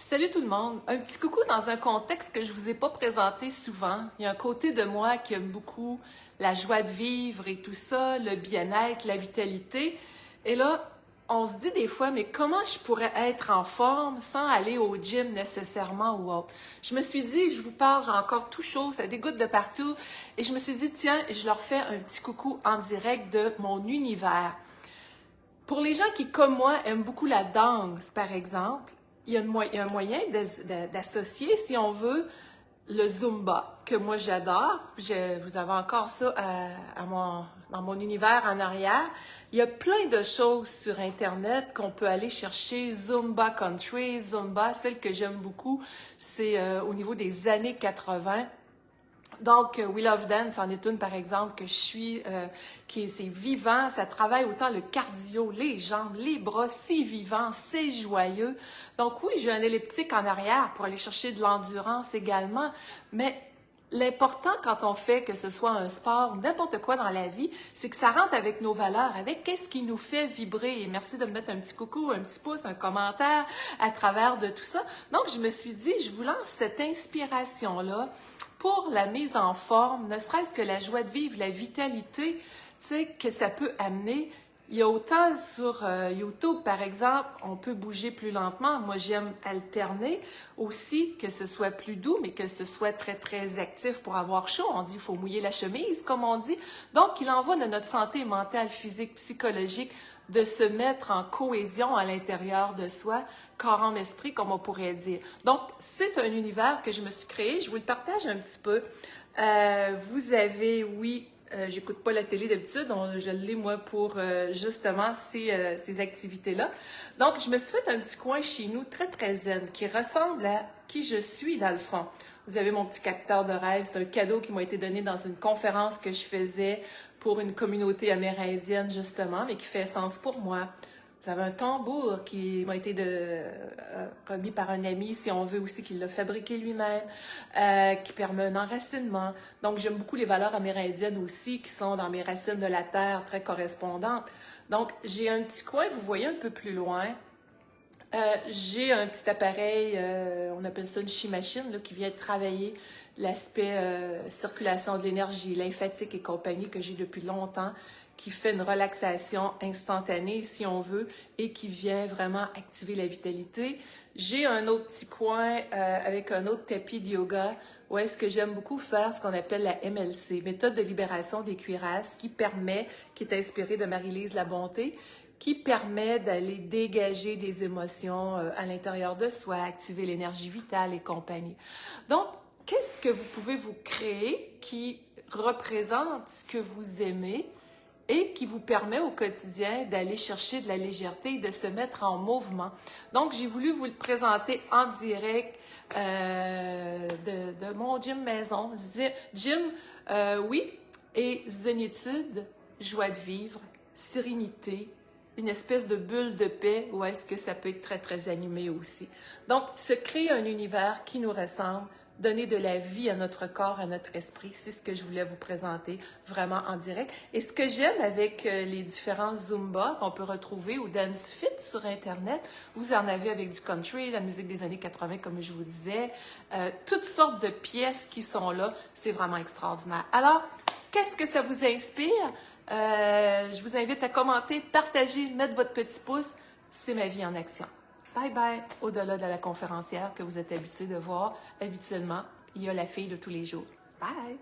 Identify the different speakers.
Speaker 1: Salut tout le monde! Un petit coucou dans un contexte que je vous ai pas présenté souvent. Il y a un côté de moi qui aime beaucoup la joie de vivre et tout ça, le bien-être, la vitalité. Et là, on se dit des fois, mais comment je pourrais être en forme sans aller au gym nécessairement ou autre? Je me suis dit, je vous parle, j'ai encore tout chaud, ça dégoutte de partout. Et je me suis dit, tiens, je leur fais un petit coucou en direct de mon univers. Pour les gens qui, comme moi, aiment beaucoup la danse, par exemple, il y a un moyen d'associer, si on veut, le Zumba, que moi j'adore. Vous avez encore ça dans mon univers en arrière. Il y a plein de choses sur Internet qu'on peut aller chercher. Zumba Country, Zumba, celle que j'aime beaucoup, c'est au niveau des années 80. Donc, We Love Dance en est une, par exemple, que je suis, c'est vivant, ça travaille autant le cardio, les jambes, les bras, c'est vivant, c'est joyeux. Donc oui, j'ai un elliptique en arrière pour aller chercher de l'endurance également, mais l'important quand on fait que ce soit un sport ou n'importe quoi dans la vie, c'est que ça rentre avec nos valeurs, avec qu'est-ce qui nous fait vibrer. Et merci de me mettre un petit coucou, un petit pouce, un commentaire à travers de tout ça. Donc, je me suis dit, je vous lance cette inspiration-là pour la mise en forme, ne serait-ce que la joie de vivre, la vitalité, tu sais, que ça peut amener. Il y a autant sur YouTube, par exemple, on peut bouger plus lentement. Moi, j'aime alterner aussi, que ce soit plus doux, mais que ce soit très, très actif pour avoir chaud. On dit, il faut mouiller la chemise, comme on dit. Donc, il en va de notre santé mentale, physique, psychologique, de se mettre en cohésion à l'intérieur de soi, corps, âme, esprit, comme on pourrait dire. Donc, c'est un univers que je me suis créé. Je vous le partage un petit peu. Vous avez, oui, j'écoute pas la télé d'habitude, je l'ai moi pour justement ces activités-là. Donc, je me suis fait un petit coin chez nous très, très zen, qui ressemble à qui je suis dans le fond. Vous avez mon petit capteur de rêve, c'est un cadeau qui m'a été donné dans une conférence que je faisais pour une communauté amérindienne, justement, mais qui fait sens pour moi. Vous avez un tambour qui m'a été remis par un ami, si on veut aussi, qu'il l'a fabriqué lui-même, qui permet un enracinement. Donc, j'aime beaucoup les valeurs amérindiennes aussi, qui sont dans mes racines de la terre, très correspondantes. Donc, j'ai un petit coin, vous voyez un peu plus loin. J'ai un petit appareil, on appelle ça une chi-machine, là, qui vient travailler l'aspect circulation de l'énergie, lymphatique et compagnie que j'ai depuis longtemps, qui fait une relaxation instantanée, si on veut, et qui vient vraiment activer la vitalité. J'ai un autre petit coin avec un autre tapis de yoga où est-ce que j'aime beaucoup faire ce qu'on appelle la MLC, méthode de libération des cuirasses, qui est inspirée de Marie-Lise Labonté, qui permet d'aller dégager des émotions à l'intérieur de soi, activer l'énergie vitale et compagnie. Donc, qu'est-ce que vous pouvez vous créer qui représente ce que vous aimez et qui vous permet au quotidien d'aller chercher de la légèreté et de se mettre en mouvement? Donc, j'ai voulu vous le présenter en direct de mon gym maison. Gym, oui, et zénitude, joie de vivre, sérénité, une espèce de bulle de paix où est-ce que ça peut être très, très animé aussi. Donc, se créer un univers qui nous ressemble, donner de la vie à notre corps, à notre esprit, c'est ce que je voulais vous présenter vraiment en direct. Et ce que j'aime avec les différents Zumba qu'on peut retrouver ou Dance Fit sur Internet, vous en avez avec du country, la musique des années 80, comme je vous disais, toutes sortes de pièces qui sont là, c'est vraiment extraordinaire. Alors, qu'est-ce que ça vous inspire? Je vous invite à commenter, partager, mettre votre petit pouce. C'est ma vie en action. Bye bye. Au-delà de la conférencière que vous êtes habitué de voir habituellement, il y a la fille de tous les jours. Bye!